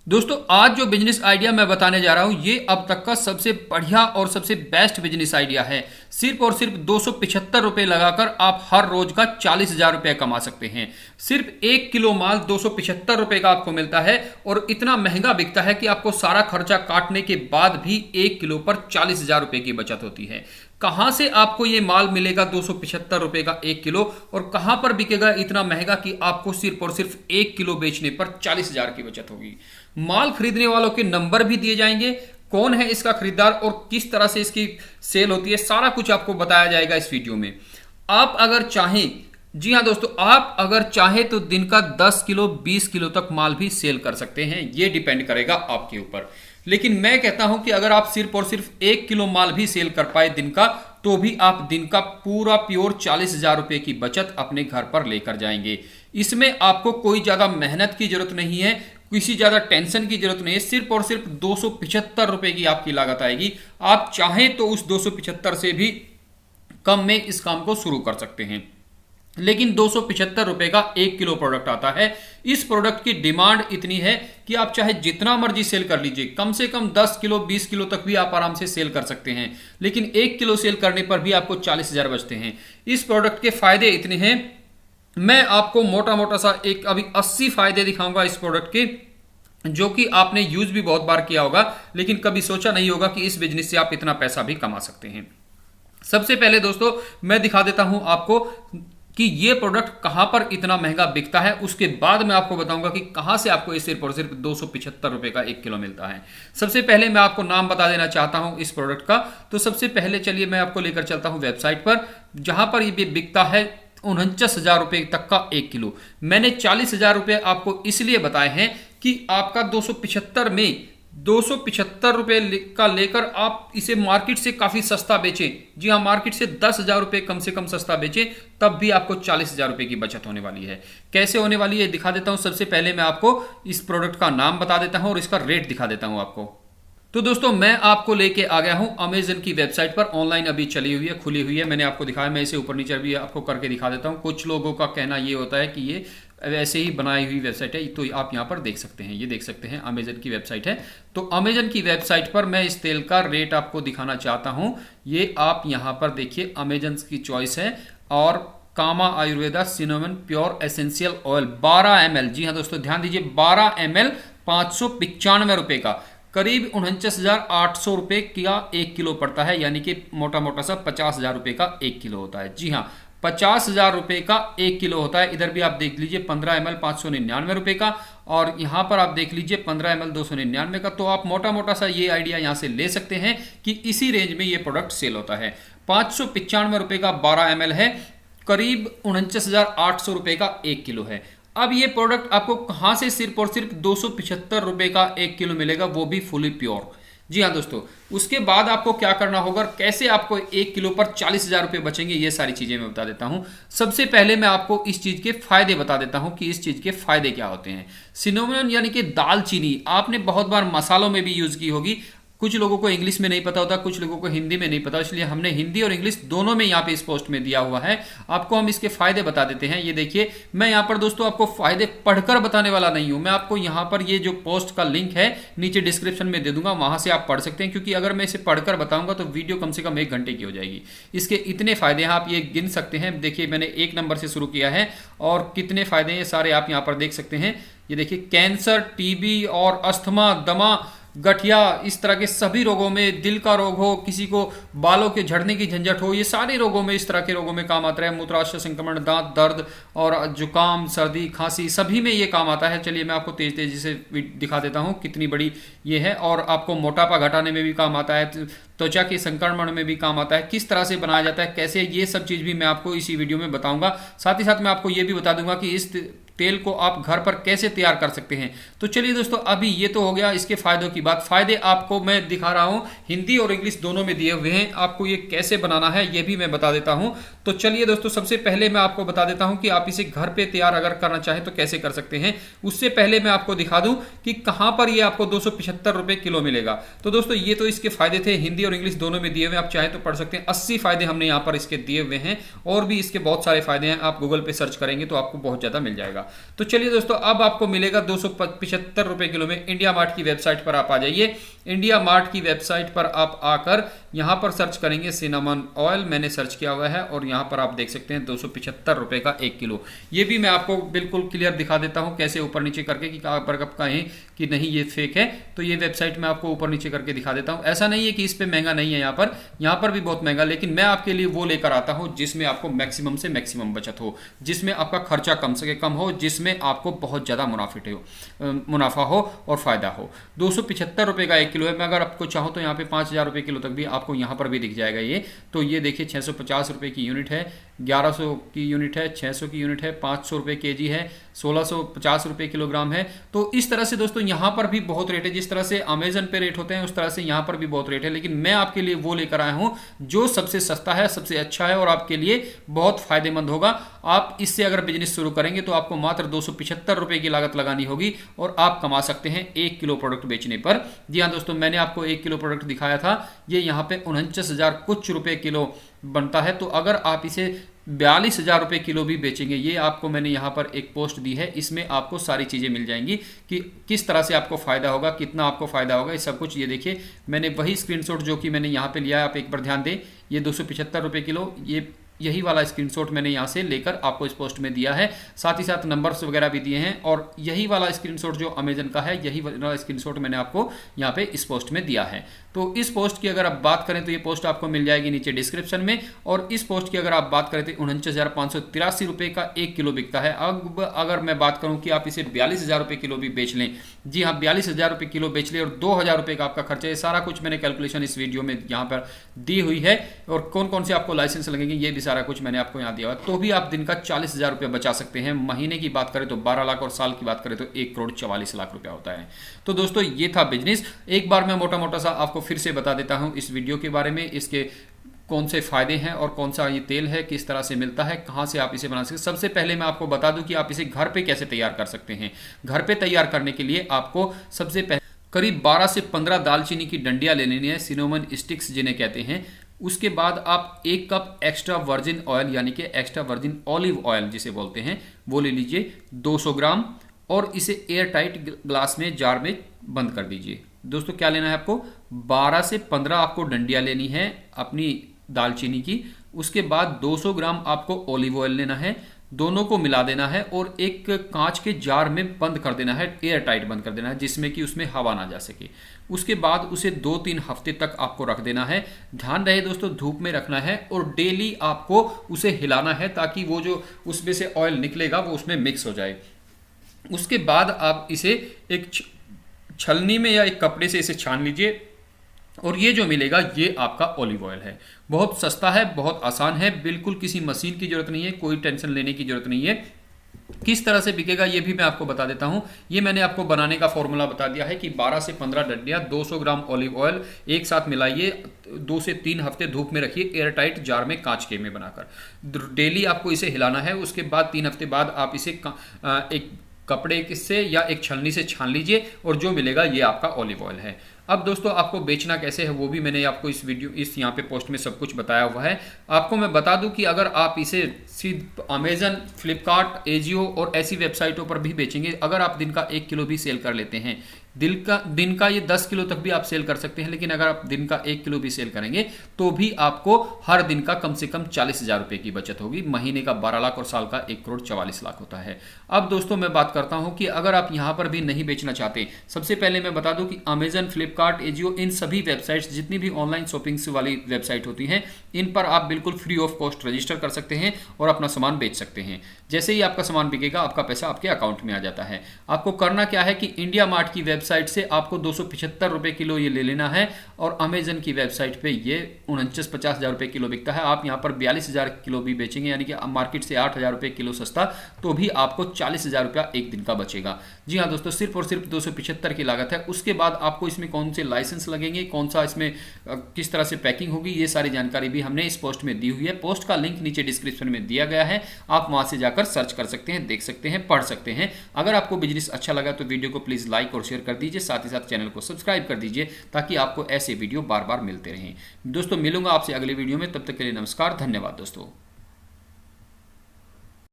दोस्तों आज जो बिजनेस आइडिया मैं बताने जा रहा हूं ये अब तक का सबसे बढ़िया और सबसे बेस्ट बिजनेस आइडिया है। सिर्फ और सिर्फ 275 रुपए लगाकर आप हर रोज का 40,000 रुपए कमा सकते हैं। सिर्फ 1 किलो माल 275 रुपए का आपको मिलता है और इतना महंगा बिकता है कि आपको सारा खर्चा काटने के बाद भी 1 किलो पर 40,000 रुपए की बचत होती है। कहां से आपको ये माल मिलेगा 275 रुपए का 1 किलो, और कहां पर बिकेगा इतना महंगा कि आपको सिर्फ और सिर्फ 1 किलो बेचने पर 40,000 की बचत होगी। माल खरीदने वालों के नंबर भी दिए जाएंगे, कौन है इसका खरीदार और किस तरह से इसकी सेल होती है, सारा कुछ आपको बताया जाएगा इस वीडियो में। आप अगर चाहें, जी हां दोस्तों, आप अगर चाहें तो दिन का 10 किलो 20 किलो तक माल भी सेल कर सकते हैं, यह डिपेंड करेगा आपके ऊपर। लेकिन मैं कहता हूं कि अगर आप सिर्फ और सिर्फ 1 किलो माल भी सेल कर पाए दिन का, तो भी आप दिन का पूरा प्योर 40,000 रुपए की बचत अपने घर पर लेकर जाएंगे। इसमें आपको कोई ज्यादा मेहनत की जरूरत नहीं है, किसी ज्यादा टेंशन की जरूरत नहीं है। सिर्फ और सिर्फ 275 रुपए की आपकी लागत आएगी। आप चाहें तो उस 275 से भी कम में इस काम को शुरू कर सकते हैं, लेकिन 275 रुपए का 1 किलो प्रोडक्ट आता है। इस प्रोडक्ट की डिमांड इतनी है कि आप चाहे जितना मर्जी सेल कर लीजिए, कम से कम 10 किलो 20 किलो तक भी आप आराम से सेल कर सकते हैं, लेकिन 1 किलो सेल करने पर भी आपको 40,000 बचते हैं। इस प्रोडक्ट के फायदे इतने हैं, मैं आपको मोटा मोटा सा एक अभी 80 फायदे दिखाऊंगा इस प्रोडक्ट के, जो कि आपने यूज भी बहुत बार किया होगा, लेकिन कभी सोचा नहीं होगा कि इस बिजनेस से आप इतना पैसा भी कमा सकते हैं। सबसे पहले दोस्तों मैं दिखा देता हूं आपको कि ये प्रोडक्ट कहां पर इतना महंगा बिकता है, उसके बाद मैं आपको बताऊंगा कि कहां से आपको ये सिर्फ और सिर्फ 275 रुपए का 1 किलो मिलता है। सबसे पहले मैं आपको नाम बता देना चाहता हूं इस प्रोडक्ट का। तो सबसे पहले चलिए मैं आपको लेकर चलता हूं वेबसाइट पर, जहां पर ये बिकता है 49,000 रुपए तक का 1 किलो। मैंने 40,000 रुपए आपको इसलिए बताए हैं कि आपका 275 में 275 रुपए का लेकर आप इसे मार्केट से काफी सस्ता बेचें। जी हाँ, मार्केट से 10,000 रुपए कम से कम सस्ता बेचें, तब भी आपको 40,000 रुपए की बचत होने वाली है। कैसे होने वाली है दिखा देता हूं। सबसे पहले मैं आपको इस प्रोडक्ट का नाम बता देता हूं और इसका रेट दिखा देता हूं आपको। तो दोस्तों मैं आपको लेके आ गया हूं अमेजन की वेबसाइट पर। ऑनलाइन अभी चली हुई है, खुली हुई है, मैंने आपको दिखाया। मैं इसे ऊपर नीचे भी आपको करके दिखा देता हूं। कुछ लोगों का कहना ये होता है कि ये वैसे ही बनाई हुई वेबसाइट है, तो आप यहां पर देख सकते हैं, ये देख सकते हैं अमेजन की वेबसाइट है। तो अमेजन की वेबसाइट पर मैं इस तेल का रेट आपको दिखाना चाहता हूं। ये आप यहां पर देखिए, अमेजन की चॉइस है और Kama Ayurveda cinnamon pure essential oil 12 ml। जी हाँ दोस्तों ध्यान दीजिए, 12 ml 595 रुपए का, करीब 49,800 रुपए का 1 किलो पड़ता है, यानी कि मोटा मोटा सा 50,000 रुपए का 1 किलो होता है। जी हाँ, 50,000 रुपए का 1 किलो होता है। इधर भी आप देख लीजिए 15 ml 599 रुपए का, और यहां पर आप देख लीजिए 15 ml 299 का। तो आप मोटा मोटा सा ये आइडिया यहां से ले सकते हैं कि इसी रेंज में ये प्रोडक्ट सेल होता है। 595 रुपए का 12 ml है, करीब 49,800 रुपए का 1 किलो है। अब ये प्रोडक्ट आपको कहां से सिर्फ और सिर्फ 275 रुपए का 1 किलो मिलेगा, वो भी फुली प्योर। जी हाँ दोस्तों, उसके बाद आपको क्या करना होगा, कैसे आपको 1 किलो पर 40,000 रुपए बचेंगे, ये सारी चीजें मैं बता देता हूं। सबसे पहले मैं आपको इस चीज के फायदे बता देता हूं कि इस चीज के फायदे क्या होते हैं। सिनेमन यानी कि दालचीनी आपने बहुत बार मसालों में भी यूज की होगी। कुछ लोगों को इंग्लिश में नहीं पता होता, कुछ लोगों को हिंदी में नहीं पता, इसलिए हमने हिंदी और इंग्लिश दोनों में यहाँ पे इस पोस्ट में दिया हुआ है। आपको हम इसके फायदे बता देते हैं। ये देखिए, मैं यहाँ पर दोस्तों आपको फायदे पढ़कर बताने वाला नहीं हूं, मैं आपको यहाँ पर ये जो पोस्ट का लिंक है नीचे डिस्क्रिप्शन में दे दूंगा, वहां से आप पढ़ सकते हैं, क्योंकि अगर मैं इसे पढ़कर बताऊंगा तो वीडियो कम से कम 1 घंटे की हो जाएगी। इसके इतने फायदे हैं, आप ये गिन सकते हैं। देखिए मैंने 1 नंबर से शुरू किया है और कितने फायदे हैं सारे आप यहाँ पर देख सकते हैं। ये देखिए, कैंसर, टीबी और अस्थमा, दमा, गठिया, इस तरह के सभी रोगों में, दिल का रोग हो, किसी को बालों के झड़ने की झंझट हो, ये सारे रोगों में, इस तरह के रोगों में काम आता है। मूत्राशय संक्रमण, दांत दर्द और जुकाम, सर्दी, खांसी, सभी में ये काम आता है। चलिए मैं आपको तेज तेजी से दिखा देता हूँ कितनी बड़ी ये है। और आपको मोटापा घटाने में भी काम आता है, त्वचा के संक्रमण में भी काम आता है, किस तरह से बनाया जाता है, कैसे, ये सब चीज भी मैं आपको इसी वीडियो में बताऊंगा। साथ ही साथ मैं आपको ये भी बता दूंगा कि इस तेल को आप घर पर कैसे तैयार कर सकते हैं। तो चलिए दोस्तों, अभी ये तो हो गया इसके फायदों की बात। फायदे आपको मैं दिखा रहा हूं, हिंदी और इंग्लिश दोनों में दिए हुए हैं। आपको ये कैसे बनाना है ये भी मैं बता देता हूं। तो चलिए दोस्तों, सबसे पहले मैं आपको बता देता हूं कि आप इसे घर पे तैयार अगर करना चाहें तो कैसे कर सकते हैं। उससे पहले मैं आपको दिखा दूं कि कहां पर ये आपको 275 रुपए किलो मिलेगा। तो दोस्तों ये तो इसके फायदे थे, हिंदी और इंग्लिश दोनों में दिए हुए, आप चाहें तो पढ़ सकते हैं। 80 फायदे हमने यहाँ पर इसके दिए हुए हैं, और भी इसके बहुत सारे फायदे हैं, आप गूगल पे सर्च करेंगे तो आपको बहुत ज्यादा मिल जाएगा। तो चलिए दोस्तों, अब आपको मिलेगा 275 रुपए किलो में। इंडिया मार्ट की वेबसाइट पर आप आ जाइए। इंडिया मार्ट की वेबसाइट पर आप आकर यहां पर सर्च करेंगे सिनेमन ऑयल, मैंने सर्च किया हुआ है और यहां पर आप देख सकते हैं 275 रुपए का 1 किलो। ये भी मैं आपको बिल्कुल क्लियर दिखा देता हूं कैसे ऊपर नीचे करके, कि आप कहें कि नहीं ये फेक है, तो ये वेबसाइट मैं आपको ऊपर नीचे करके दिखा देता हूं। ऐसा नहीं है कि इस पे महंगा नहीं है, यहां पर भी बहुत महंगा, लेकिन मैं आपके लिए वो लेकर आता हूं जिसमें आपको मैक्सिमम से मैक्सिमम बचत हो, जिसमें आपका खर्चा कम से कम हो, जिसमें आपको बहुत ज्यादा मुनाफा हो और फायदा हो। 275 रुपए का 1 किलो है। मैं अगर आपको चाहूं तो यहाँ पे 5000 रुपए किलो तक भी आपको यहाँ पर भी दिख जाएगा ये। तो ये देखिए 650 रुपए की यूनिट है, 1100 की यूनिट है, 600 की यूनिट है, 500 रुपए केजी है, 1650 रुपए किलोग्राम है। तो इस तरह से दोस्तों यहाँ पर भी बहुत रेट है। जिस तरह से अमेजन पे रेट होते हैं उस तरह से यहाँ पर भी बहुत रेट है, लेकिन मैं आपके लिए वो लेकर आया हूँ जो सबसे सस्ता है, सबसे अच्छा है और आपके लिए बहुत फायदेमंद होगा। आप इससे अगर बिजनेस शुरू करेंगे तो आपको मात्र 275 रुपए की लागत लगानी होगी और आप कमा सकते हैं 1 किलो प्रोडक्ट बेचने पर। जी हाँ दोस्तों, मैंने आपको 1 किलो प्रोडक्ट दिखाया था, ये यहाँ पे 49,000 कुछ रुपए किलो बनता है। तो अगर आप इसे 42,000 रुपए किलो भी बेचेंगे, ये आपको मैंने यहाँ पर एक पोस्ट दी है, इसमें आपको सारी चीज़ें मिल जाएंगी कि किस तरह से आपको फ़ायदा होगा, कितना आपको फ़ायदा होगा, ये सब कुछ। ये देखिए मैंने वही स्क्रीनशॉट जो कि मैंने यहाँ पे लिया है, आप एक बार ध्यान दें। ये 275 रुपए किलो, यही वाला स्क्रीनशॉट मैंने यहाँ से लेकर आपको इस पोस्ट में दिया है, साथ ही साथ नंबर्स वगैरह भी दिए हैं। और यही वाला स्क्रीनशॉट जो अमेजन का है, यही वाला स्क्रीनशॉट मैंने आपको यहाँ पे इस पोस्ट में दिया है। तो इस पोस्ट की अगर आप बात करें तो ये पोस्ट आपको मिल जाएगी नीचे डिस्क्रिप्शन में। और इस पोस्ट की अगर आप बात करें तो 49,583 रुपए का 1 किलो बिकता है। अब अगर मैं बात करूं कि आप इसे 42,000 रुपए किलो भी बेच लें, जी हाँ 42,000 रुपए किलो बेच लें और 2,000 रुपए का आपका खर्चा है, सारा कुछ मैंने कैलकुलेशन इस वीडियो में यहाँ पर दी हुई है। और कौन कौन से आपको लाइसेंस लगेंगे ये भी सारा कुछ मैंने आपको यहाँ दिया हुआ है। तो भी आप दिन का 40,000 रुपये बचा सकते हैं। महीने की बात करें तो 12 लाख और साल की बात करें तो 1,44,00,000 रुपया होता है। तो दोस्तों ये था बिजनेस। एक बार मैं मोटा मोटा सा आपको फिर से बता देता हूं इस वीडियो के बारे में, इसके कौन से फायदे हैं और कौन सा ये तेल है, किस तरह से मिलता है, कहां से आप इसे बना सकते हैं। सबसे पहले मैं आपको बता दूं कि आप इसे घर पे कैसे तैयार कर सकते हैं। घर पे तैयार करने के लिए आपको सबसे पहले करीब 12 से 15 दालचीनी की डंडियां ले लेनी है, सिनेमन स्टिक्स जिन्हें कहते हैं। उसके बाद आप 1 कप एक्स्ट्रा वर्जिन ऑयल यानी कि एक्स्ट्रा वर्जिन ऑलिव ऑयल जिसे बोलते हैं वो ले लीजिए 200 ग्राम, और इसे एयर टाइट ग्लास में जार में बंद कर दीजिए। दोस्तों क्या लेना है आपको, 12 से 15 आपको डंडियां लेनी है अपनी दालचीनी की। उसके बाद 200 ग्राम आपको ऑलिव ऑयल लेना है, दोनों को मिला देना है और एक कांच के जार में बंद कर देना है, एयर टाइट बंद कर देना है, जिसमें कि उसमें हवा ना जा सके। उसके बाद उसे 2-3 हफ्ते तक आपको रख देना है। ध्यान रहे दोस्तों धूप में रखना है और डेली आपको उसे हिलाना है ताकि वो जो उसमें से ऑयल निकलेगा वो उसमें मिक्स हो जाए। उसके बाद आप इसे एक छलनी में या एक कपड़े से इसे छान लीजिए और ये जो मिलेगा ये आपका ऑलिव ऑयल है। बहुत सस्ता है, बहुत आसान है, बिल्कुल किसी मशीन की जरूरत नहीं है, कोई टेंशन लेने की जरूरत नहीं है। किस तरह से बिकेगा ये भी मैं आपको बता देता हूं। ये मैंने आपको बनाने का फॉर्मूला बता दिया है कि 12 से 15 डंडियां, 200 ग्राम ऑलिव ऑयल एक साथ मिलाइए, 2 से 3 हफ्ते धूप में रखिए एयर टाइट जार में कांच के में बनाकर। डेली आपको इसे हिलाना है। उसके बाद 3 हफ्ते बाद आप इसे एक कपड़े से या एक छलनी से छान लीजिए और जो मिलेगा ये आपका ऑलिव ऑयल है। अब दोस्तों आपको बेचना कैसे है वो भी मैंने आपको इस यहाँ पे पोस्ट में सब कुछ बताया हुआ है। आपको मैं बता दूं कि अगर आप इसे सीधे अमेजन, फ्लिपकार्ट, एजियो और ऐसी वेबसाइटों पर भी बेचेंगे, अगर आप दिन का 1 किलो भी सेल कर लेते हैं, दिन का ये 10 किलो तक भी आप सेल कर सकते हैं, लेकिन अगर आप दिन का 1 किलो भी सेल करेंगे तो भी आपको हर दिन का कम से कम 40,000 रुपए की बचत होगी। महीने का 12 लाख और साल का 1,44,00,000 होता है। अब दोस्तों मैं बात करता हूं कि अगर आप यहां पर भी नहीं बेचना चाहते, सबसे पहले मैं बता दूं कि अमेजन, फ्लिपकार्ट, एजियो, इन सभी वेबसाइट्स, जितनी भी ऑनलाइन शॉपिंग वाली वेबसाइट होती हैं, इन पर आप बिल्कुल फ्री ऑफ कॉस्ट रजिस्टर कर सकते हैं और अपना सामान बेच सकते हैं। जैसे ही आपका सामान बिकेगा आपका पैसा आपके अकाउंट में आ जाता है। आपको करना क्या है कि इंडिया मार्ट की वेबसाइट से आपको 275 रुपए किलो ये ले लेना है और अमेजन की वेबसाइट पे ये 49-50,000 रुपए किलो बिकता है। आप यहाँ पर 42,000 किलो भी बेचेंगे, यानी कि मार्केट से 8,000 रुपए किलो सस्ता, तो भी आपको 40,000 रुपया एक दिन का बचेगा। जी हाँ दोस्तों, सिर्फ और सिर्फ 275 की लागत है। उसके बाद आपको इसमें कौन से लाइसेंस लगेंगे, कौन सा इसमें किस तरह से पैकिंग होगी, ये सारी जानकारी भी हमने इस पोस्ट में दी हुई है। पोस्ट का लिंक नीचे डिस्क्रिप्शन में दिया गया है, आप वहां से जाकर सर्च कर सकते हैं, देख सकते हैं, पढ़ सकते हैं। अगर आपको बिजनेस अच्छा लगा तो वीडियो को प्लीज लाइक और शेयर कर दीजिए, साथ ही साथ चैनल को सब्सक्राइब कर दीजिए ताकि आपको ऐसे वीडियो बार बार मिलते रहें। दोस्तों मिलूंगा आपसे अगले वीडियो में, तब तक के लिए नमस्कार, धन्यवाद दोस्तों।